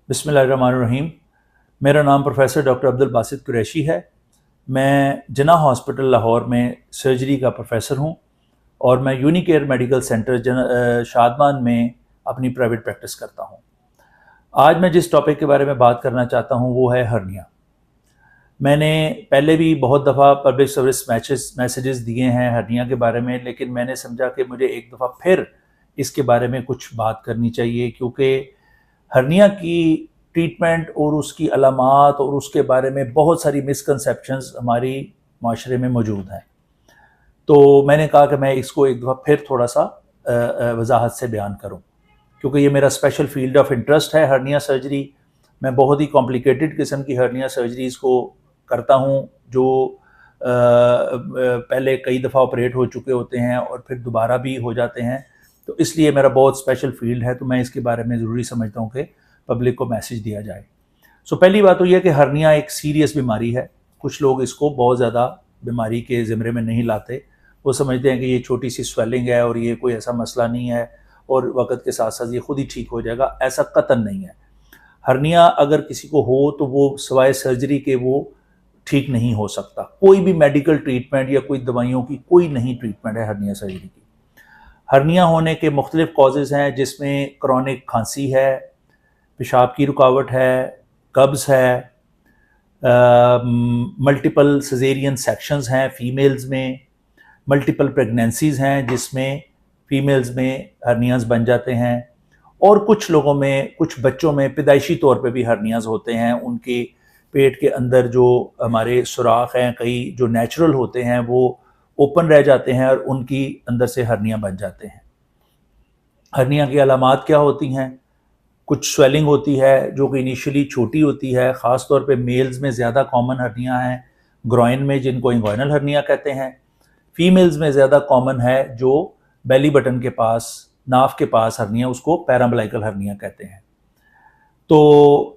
बिस्मिल्लाहिर्रहमानिर्रहीम। मेरा नाम प्रोफेसर डॉक्टर अब्दुल बासित कुरैशी है। मैं जिन्ना हॉस्पिटल लाहौर में सर्जरी का प्रोफेसर हूँ और मैं यूनिकेयर मेडिकल सेंटर शादमान में अपनी प्राइवेट प्रैक्टिस करता हूँ। आज मैं जिस टॉपिक के बारे में बात करना चाहता हूँ वो है हर्निया। मैंने पहले भी बहुत दफ़ा पब्लिक सर्विस मैसेजेस दिए हैं हर्निया के बारे में, लेकिन मैंने समझा कि मुझे एक दफ़ा फिर इसके बारे में कुछ बात करनी चाहिए, क्योंकि हर्निया की ट्रीटमेंट और उसकी अलामात और उसके बारे में बहुत सारी मिसकंसेप्शंस हमारी माशरे में मौजूद हैं। तो मैंने कहा कि मैं इसको एक दफ़ा फिर थोड़ा सा वजाहत से बयान करूं, क्योंकि ये मेरा स्पेशल फील्ड ऑफ इंटरेस्ट है हर्निया सर्जरी। मैं बहुत ही कॉम्प्लिकेटेड किस्म की हर्निया सर्जरीज़ को करता हूं, जो पहले कई दफ़ा ऑपरेट हो चुके होते हैं और फिर दोबारा भी हो जाते हैं। तो इसलिए मेरा बहुत स्पेशल फील्ड है, तो मैं इसके बारे में ज़रूरी समझता हूँ कि पब्लिक को मैसेज दिया जाए। पहली बात तो यह कि हर्निया एक सीरियस बीमारी है। कुछ लोग इसको बहुत ज़्यादा बीमारी के ज़िम्मे में नहीं लाते। वो समझते हैं कि ये छोटी सी स्वेलिंग है और ये कोई ऐसा मसला नहीं है और वक्त के साथ साथ ये खुद ही ठीक हो जाएगा। ऐसा कतई नहीं है। हर्निया अगर किसी को हो तो वो सिवाय सर्जरी के वो ठीक नहीं हो सकता। कोई भी मेडिकल ट्रीटमेंट या कोई दवाइयों की कोई नहीं ट्रीटमेंट है हर्निया सर्जरी की। हर्निया होने के मुख्तलिफ कॉजेज़ हैं, जिसमें क्रॉनिक खांसी है, पेशाब की रुकावट है, कब्ज़ है, मल्टीपल सिजेरियन सेक्शंस हैं फीमेल्स में, मल्टीपल प्रेगनेंसीज़ हैं जिसमें फीमेल्स में हर्नियाज़ बन जाते हैं, और कुछ लोगों में, कुछ बच्चों में पैदाइशी तौर पे भी हर्नियाज़ होते हैं। उनके पेट के अंदर जो हमारे सुराख हैं, कई जो नेचुरल होते हैं वो ओपन रह जाते हैं और उनकी अंदर से हर्निया बन जाते हैं। हर्निया की अलामात क्या होती हैं? कुछ स्वेलिंग होती है जो कि इनिशियली छोटी होती है, ख़ास तौर पे मेल्स में ज़्यादा कॉमन हर्निया है ग्रॉइन में, जिनको इंग्वाइनल हर्निया कहते हैं। फीमेल्स में ज़्यादा कॉमन है जो बेली बटन के पास, नाफ के पास हर्निया, उसको पैराम्बलाइकल हर्निया कहते हैं। तो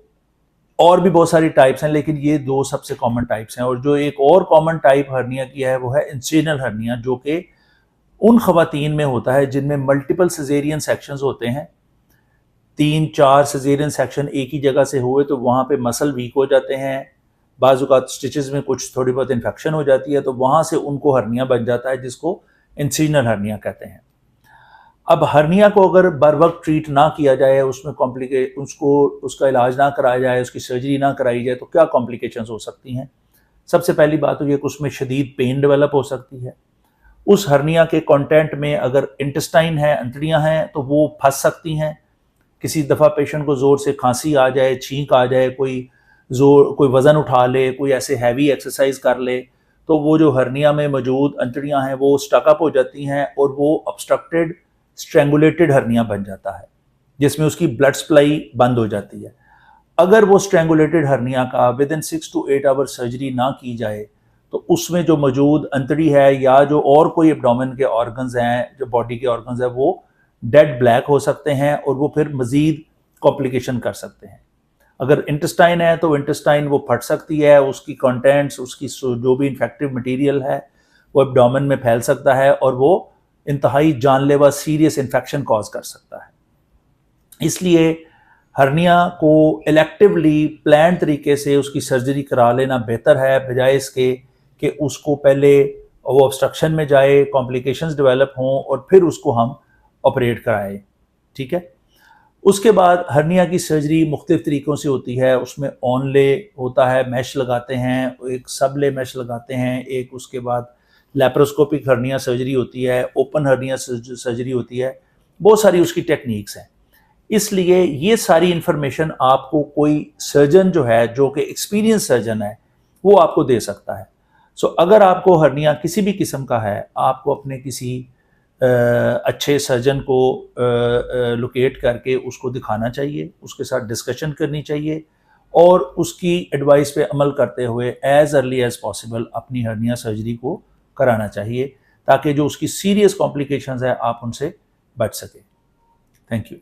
और भी बहुत सारी टाइप्स हैं, लेकिन ये दो सबसे कॉमन टाइप्स हैं। और जो एक और कॉमन टाइप हर्निया की है वो है इंसिजनल हर्निया, जो कि उन ख़वातीन में होता है जिनमें मल्टीपल सिजेरियन सेक्शंस होते हैं। 3-4 सिजेरियन सेक्शन एक ही जगह से हुए तो वहाँ पे मसल वीक हो जाते हैं। बाज़ औक़ात स्टिचेस में कुछ थोड़ी बहुत इन्फेक्शन हो जाती है, तो वहाँ से उनको हर्निया बन जाता है, जिसको इंसिजनल हर्निया कहते हैं। अब हर्निया को अगर बर वक्त ट्रीट ना किया जाए, उसमें उसका इलाज ना कराया जाए, उसकी सर्जरी ना कराई जाए, तो क्या कॉम्प्लिकेशंस हो सकती हैं? सबसे पहली बात तो ये कि उसमें शदीद पेन डेवलप हो सकती है। उस हर्निया के कंटेंट में अगर इंटेस्टाइन है, अंतड़ियाँ हैं, तो वो फंस सकती हैं। किसी दफ़ा पेशेंट को ज़ोर से खांसी आ जाए, छींक आ जाए, कोई वज़न उठा ले, कोई ऐसे हैवी एक्सरसाइज कर ले, तो वो जो हर्निया में मौजूद अंतड़ियाँ हैं वो स्टकअप हो जाती हैं और वो ऑब्स्ट्रक्टेड स्ट्रेंगुलेटेड हर्निया बन जाता है, जिसमें उसकी ब्लड सप्लाई बंद हो जाती है। अगर वो स्ट्रेंगुलेटेड हर्निया का विद इन 6 to 8 आवर सर्जरी ना की जाए, तो उसमें जो मौजूद अंतड़ी है या जो और कोई एब्डोमेन के ऑर्गन्स हैं, जो बॉडी के ऑर्गन्स हैं, वो डेड ब्लैक हो सकते हैं और वो फिर मज़ीद कॉम्प्लिकेशन कर सकते हैं। अगर इंटेस्टाइन है तो इंटेस्टाइन वो फट सकती है, उसकी कंटेंट्स, उसकी जो भी इन्फेक्टिव मटेरियल है वो एब्डोमेन में फैल सकता है और वो इंतहाई जानलेवा सीरियस इन्फेक्शन कॉज कर सकता है। इसलिए हर्निया को इलेक्टिवली प्लान तरीके से उसकी सर्जरी करा लेना बेहतर है, बजाय इसके कि उसको पहले वो ऑब्स्ट्रक्शन में जाए, कॉम्प्लिकेशंस डेवलप हों और फिर उसको हम ऑपरेट कराएं। ठीक है। उसके बाद हर्निया की सर्जरी मुख्तलिफ तरीक़ों से होती है। उसमें ऑनले होता है, मैश लगाते हैं, एक सबले मैश लगाते हैं, एक उसके बाद लैप्रोस्कोपिक हर्निया सर्जरी होती है, ओपन हर्निया सर्जरी होती है। बहुत सारी उसकी टेक्निक्स हैं। इसलिए ये सारी इन्फॉर्मेशन आपको कोई सर्जन जो है, जो कि एक्सपीरियंस सर्जन है, वो आपको दे सकता है। अगर आपको हर्निया किसी भी किस्म का है, आपको अपने किसी अच्छे सर्जन को लोकेट करके उसको दिखाना चाहिए, उसके साथ डिस्कशन करनी चाहिए और उसकी एडवाइस पे अमल करते हुए एज़ अर्ली एज़ पॉसिबल अपनी हर्निया सर्जरी को कराना चाहिए, ताकि जो उसकी सीरियस कॉम्प्लिकेशंस है आप उनसे बच सकें। Thank you.